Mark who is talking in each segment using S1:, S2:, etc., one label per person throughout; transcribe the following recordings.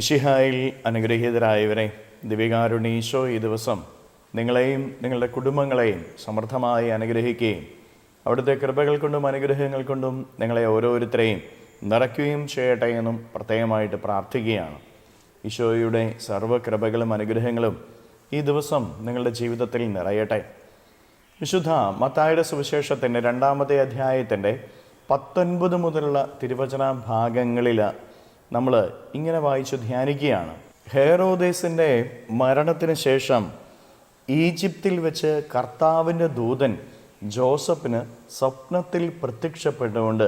S1: മിശിഹായിൽ അനുഗ്രഹീതരായവരെ, ദിവ്യകാരുണ്യ ഈശോ ഈ ദിവസം നിങ്ങളെയും നിങ്ങളുടെ കുടുംബങ്ങളെയും സമൃദ്ധമായി അനുഗ്രഹിക്കുകയും അവിടുത്തെ കൃപകൾ കൊണ്ടും അനുഗ്രഹങ്ങൾ കൊണ്ടും നിങ്ങളെ ഓരോരുത്തരെയും നിറയ്ക്കുകയും ചെയ്യട്ടെ എന്നും പ്രത്യേകമായിട്ട് പ്രാർത്ഥിക്കുകയാണ്. ഈശോയുടെ സർവ്വകൃപകളും അനുഗ്രഹങ്ങളും ഈ ദിവസം നിങ്ങളുടെ ജീവിതത്തിൽ നിറയട്ടെ. വിശുദ്ധ മത്തായിയുടെ സുവിശേഷത്തിൻ്റെ 2-ാമത്തെ അധ്യായത്തിൻ്റെ 19 മുതലുള്ള തിരുവചന ഭാഗങ്ങളിൽ നമ്മൾ ഇങ്ങനെ വായിച്ചു ധ്യാനിക്കുകയാണ്. ഹെരോദേസിൻ്റെ മരണത്തിന് ശേഷം ഈജിപ്തിൽ വെച്ച് കർത്താവിൻ്റെ ദൂതൻ ജോസഫിന് സ്വപ്നത്തിൽ പ്രത്യക്ഷപ്പെട്ടുകൊണ്ട്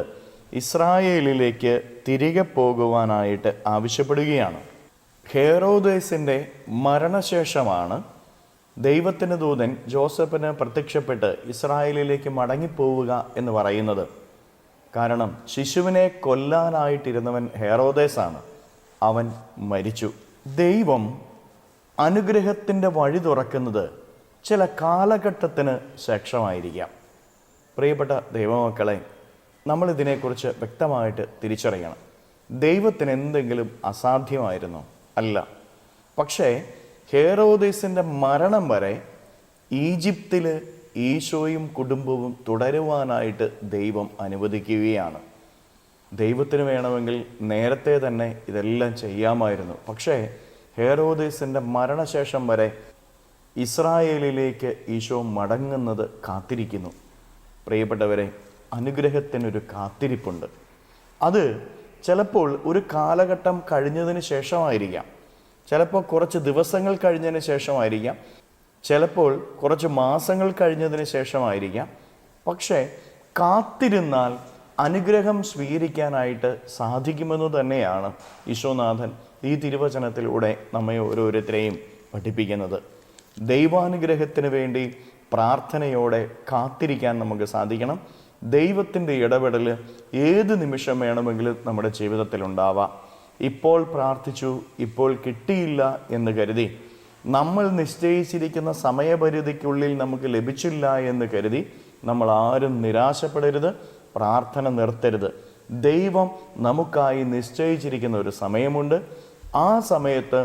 S1: ഇസ്രായേലിലേക്ക് തിരികെ പോകുവാനായിട്ട് ആവശ്യപ്പെടുകയാണ്. ഹെരോദേസിൻ്റെ മരണശേഷമാണ് ദൈവത്തിൻ്റെ ദൂതൻ ജോസഫിന് പ്രത്യക്ഷപ്പെട്ട് ഇസ്രായേലിലേക്ക് മടങ്ങിപ്പോവുക എന്ന് പറയുന്നത്. കാരണം ശിശുവിനെ കൊല്ലാനായിട്ടിരുന്നവൻ ഹെരോദേസാണ്. അവൻ മരിച്ചു. ദൈവം അനുഗ്രഹത്തിൻ്റെ വഴി തുറക്കുന്നത് ചില കാലഘട്ടത്തിന് ശേഷമായിരിക്കാം. പ്രിയപ്പെട്ട ദൈവമക്കളെ, നമ്മളിതിനെക്കുറിച്ച് വ്യക്തമായിട്ട് തിരിച്ചറിയണം. ദൈവത്തിന് എന്തെങ്കിലും അസാധ്യമായിരുന്നോ? അല്ല. പക്ഷേ ഹെരോദേസിൻ്റെ മരണം വരെ ഈജിപ്തിൽ ഈശോയും കുടുംബവും തുടരുവാനായിട്ട് ദൈവം അനുവദിക്കുകയാണ്. ദൈവത്തിന് വേണമെങ്കിൽ നേരത്തെ തന്നെ ഇതെല്ലാം ചെയ്യാമായിരുന്നു. പക്ഷേ ഹെരോദേസിൻ്റെ മരണശേഷം വരെ ഇസ്രായേലിലേക്ക് ഈശോ മടങ്ങുന്നത് കാത്തിരിക്കുന്നു. പ്രിയപ്പെട്ടവരെ, അനുഗ്രഹത്തിനൊരു കാത്തിരിപ്പുണ്ട്. അത് ചിലപ്പോൾ ഒരു കാലഘട്ടം കഴിഞ്ഞതിന് ശേഷമായിരിക്കാം, ചിലപ്പോൾ കുറച്ച് ദിവസങ്ങൾ കഴിഞ്ഞതിന് ശേഷമായിരിക്കാം, ചിലപ്പോൾ കുറച്ച് മാസങ്ങൾ കഴിഞ്ഞതിന് ശേഷമായിരിക്കാം. പക്ഷേ കാത്തിരുന്നാൽ അനുഗ്രഹം സ്വീകരിക്കാനായിട്ട് സാധിക്കുമെന്ന് തന്നെയാണ് ഈശോനാഥൻ ഈ തിരുവചനത്തിലൂടെ നമ്മെ ഓരോരുത്തരെയും പഠിപ്പിക്കുന്നത്. ദൈവാനുഗ്രഹത്തിന് വേണ്ടി പ്രാർത്ഥനയോടെ കാത്തിരിക്കാൻ നമുക്ക് സാധിക്കണം. ദൈവത്തിൻ്റെ ഇടപെടൽ ഏത് നിമിഷം വേണമെങ്കിലും നമ്മുടെ ജീവിതത്തിൽ ഉണ്ടാവാം. ഇപ്പോൾ പ്രാർത്ഥിച്ചു, ഇപ്പോൾ കിട്ടിയില്ല എന്ന് കരുതി, നമ്മൾ നിശ്ചയിച്ചിരിക്കുന്ന സമയപരിധിക്കുള്ളിൽ നമുക്ക് ലഭിച്ചില്ല എന്ന് കരുതി നമ്മൾ ആരും നിരാശപ്പെടരുത്, പ്രാർത്ഥന നിർത്തരുത്. ദൈവം നമുക്കായി നിശ്ചയിച്ചിരിക്കുന്ന ഒരു സമയമുണ്ട്. ആ സമയത്ത്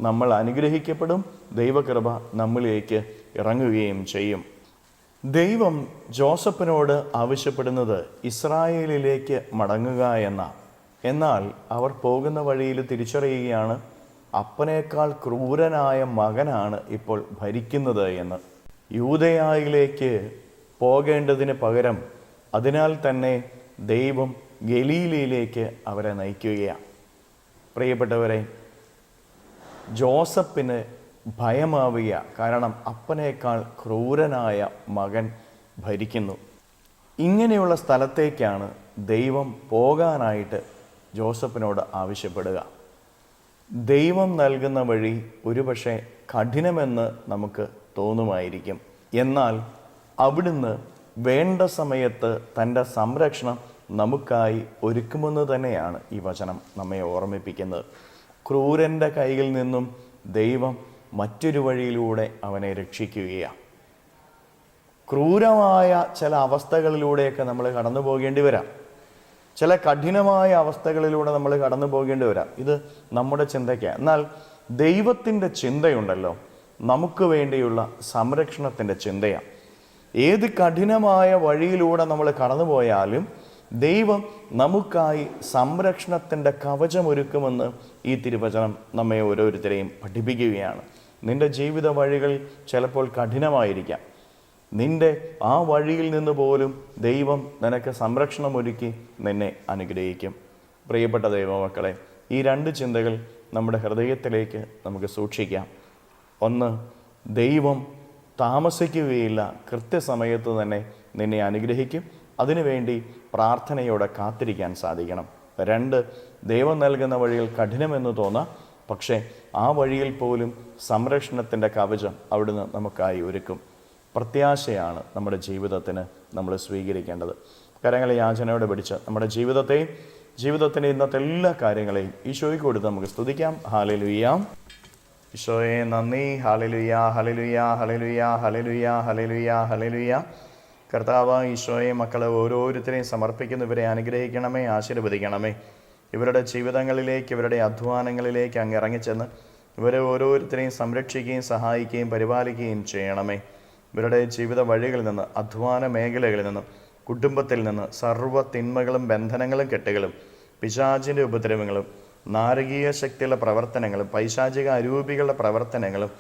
S1: നമ്മൾ അനുഗ്രഹിക്കപ്പെടും. ദൈവകൃപ നമ്മളിലേക്ക് ഇറങ്ങുകയും ചെയ്യും. ദൈവം ജോസഫിനോട് ആവശ്യപ്പെടുന്നത് ഇസ്രായേലിലേക്ക് മടങ്ങുക എന്നാണ്. എന്നാൽ അവർ പോകുന്ന വഴിയിൽ തിരിച്ചറിയുകയാണ്, അപ്പനേക്കാൾ ക്രൂരനായ മകനാണ് ഇപ്പോൾ ഭരിക്കുന്നത് എന്ന്. യൂദയായിലേക്ക് പോകേണ്ടതിന് പകരം അതിനാൽ തന്നെ ദൈവം ഗലീലയിലേക്ക് അവരെ നയിക്കുകയാണ്. പ്രിയപ്പെട്ടവരെ, ജോസഫിന് ഭയമാവുക. കാരണം അപ്പനേക്കാൾ ക്രൂരനായ മകൻ ഭരിക്കുന്നു. ഇങ്ങനെയുള്ള സ്ഥലത്തേക്കാണ് ദൈവം പോകാനായിട്ട് ജോസഫിനോട് ആവശ്യപ്പെടുക. ദൈവം നൽകുന്ന വഴി ഒരുപക്ഷെ കഠിനമെന്ന് നമുക്ക് തോന്നുമായിരിക്കും. എന്നാൽ അവിടുന്ന് വേണ്ട സമയത്ത് തൻ്റെ സംരക്ഷണം നമുക്കായി ഒരുക്കുമെന്ന് തന്നെയാണ് ഈ വചനം നമ്മെ ഓർമ്മിപ്പിക്കുന്നത്. ക്രൂരൻ്റെ കയ്യിൽ നിന്നും ദൈവം മറ്റൊരു വഴിയിലൂടെ അവനെ രക്ഷിക്കുകയാണ്. ക്രൂരമായ ചില അവസ്ഥകളിലൂടെയൊക്കെ നമ്മൾ കടന്നു പോകേണ്ടി വരാം. ചില കഠിനമായ അവസ്ഥകളിലൂടെ നമ്മൾ കടന്നു പോകേണ്ടി വരാം. ഇത് നമ്മുടെ ചിന്തയ്ക്കാണ്. എന്നാൽ ദൈവത്തിൻ്റെ ചിന്തയുണ്ടല്ലോ, നമുക്ക് വേണ്ടിയുള്ള സംരക്ഷണത്തിൻ്റെ ചിന്തയാണ്. ഏത് കഠിനമായ വഴിയിലൂടെ നമ്മൾ കടന്നു പോയാലും ദൈവം നമുക്കായി സംരക്ഷണത്തിൻ്റെ കവചമൊരുക്കുമെന്ന് ഈ തിരുവചനം നമ്മെ ഓരോരുത്തരെയും പഠിപ്പിക്കുകയാണ്. നിൻ്റെ ജീവിത വഴികൾ ചിലപ്പോൾ കഠിനമായിരിക്കാം. നിന്റെ ആ വഴിയിൽ നിന്ന് പോലും ദൈവം നിനക്ക് സംരക്ഷണമൊരുക്കി നിന്നെ അനുഗ്രഹിക്കും. പ്രിയപ്പെട്ട ദൈവമക്കളെ, ഈ 2 ചിന്തകൾ നമ്മുടെ ഹൃദയത്തിലേക്ക് നമുക്ക് സൂക്ഷിക്കാം. ഒന്ന്, ദൈവം താമസിക്കുകയില്ല, കൃത്യസമയത്ത് തന്നെ നിന്നെ അനുഗ്രഹിക്കും. അതിനുവേണ്ടി പ്രാർത്ഥനയോടെ കാത്തിരിക്കാൻ സാധിക്കണം. 2, ദൈവം നൽകുന്ന വഴികൾ കഠിനമെന്ന് തോന്നാം, പക്ഷേ ആ വഴിയിൽ പോലും സംരക്ഷണത്തിൻ്റെ കവചം അവിടുന്ന് നമുക്കായി ഒരുക്കും. പ്രത്യാശയാണ് നമ്മുടെ ജീവിതത്തിന് നമ്മൾ സ്വീകരിക്കേണ്ടത്. കരങ്ങളെ യാചനയോടെ പിടിച്ച് നമ്മുടെ ജീവിതത്തിൻ്റെ ഇന്നത്തെ എല്ലാ കാര്യങ്ങളെയും ഈശോയ്ക്ക് കൊടുത്ത് നമുക്ക് സ്തുതിക്കാം. ഹല്ലേലൂയ. ഈശോയെ നന്ദി. Hallelujah, hallelujah, hallelujah, hallelujah, hallelujah, hallelujah. കർത്താവ് ഈശോയെ മക്കളെ ഓരോരുത്തരെയും സമർപ്പിക്കുന്നവരെ അനുഗ്രഹിക്കണമേ, ആശീർവദിക്കണമേ. ഇവരുടെ ജീവിതങ്ങളിലേക്ക്, ഇവരുടെ അധ്വാനങ്ങളിലേക്ക് അങ്ങ് ഇറങ്ങിച്ചെന്ന് ഇവരെ ഓരോരുത്തരെയും സംരക്ഷിക്കുകയും സഹായിക്കുകയും പരിപാലിക്കുകയും ചെയ്യണമേ. ഇവരുടെ ജീവിത വഴികളിൽ നിന്ന്, അധ്വാന മേഖലകളിൽ നിന്ന്, കുടുംബത്തിൽ നിന്ന് സർവ്വ തിന്മകളും ബന്ധനങ്ങളും കെട്ടുകളും പിശാചിൻ്റെ ഉപദ്രവങ്ങളും നാരകീയ ശക്തിയുള്ള പ്രവർത്തനങ്ങളും പൈശാചിക അരൂപികളുടെ പ്രവർത്തനങ്ങളും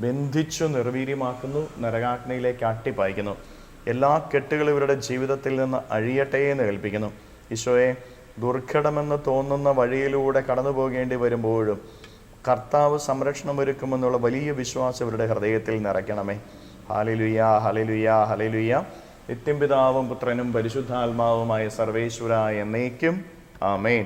S1: ബന്ധിച്ചു നിർവീര്യമാക്കുന്നു, നരകാഗ്നിയിലേക്ക് അട്ടിപ്പായിക്കുന്നു. എല്ലാ കെട്ടുകളും ഇവരുടെ ജീവിതത്തിൽ നിന്ന് അഴിയട്ടെ എന്ന് കൽപ്പിക്കുന്നു. ഈശോയെ, ദുർഘടമെന്ന് തോന്നുന്ന വഴിയിലൂടെ കടന്നു പോകേണ്ടി വരുമ്പോഴും കർത്താവ് സംരക്ഷണം ഒരുക്കുമെന്നുള്ള വലിയ വിശ്വാസം ഇവരുടെ ഹൃദയത്തിൽ നിറയ്ക്കണമേ. Hallelujah, hallelujah, hallelujah. നിത്യം പിതാവും പുത്രനും പരിശുദ്ധാത്മാവുമായ സർവേശ്വര എന്നേക്കും ആമേൻ.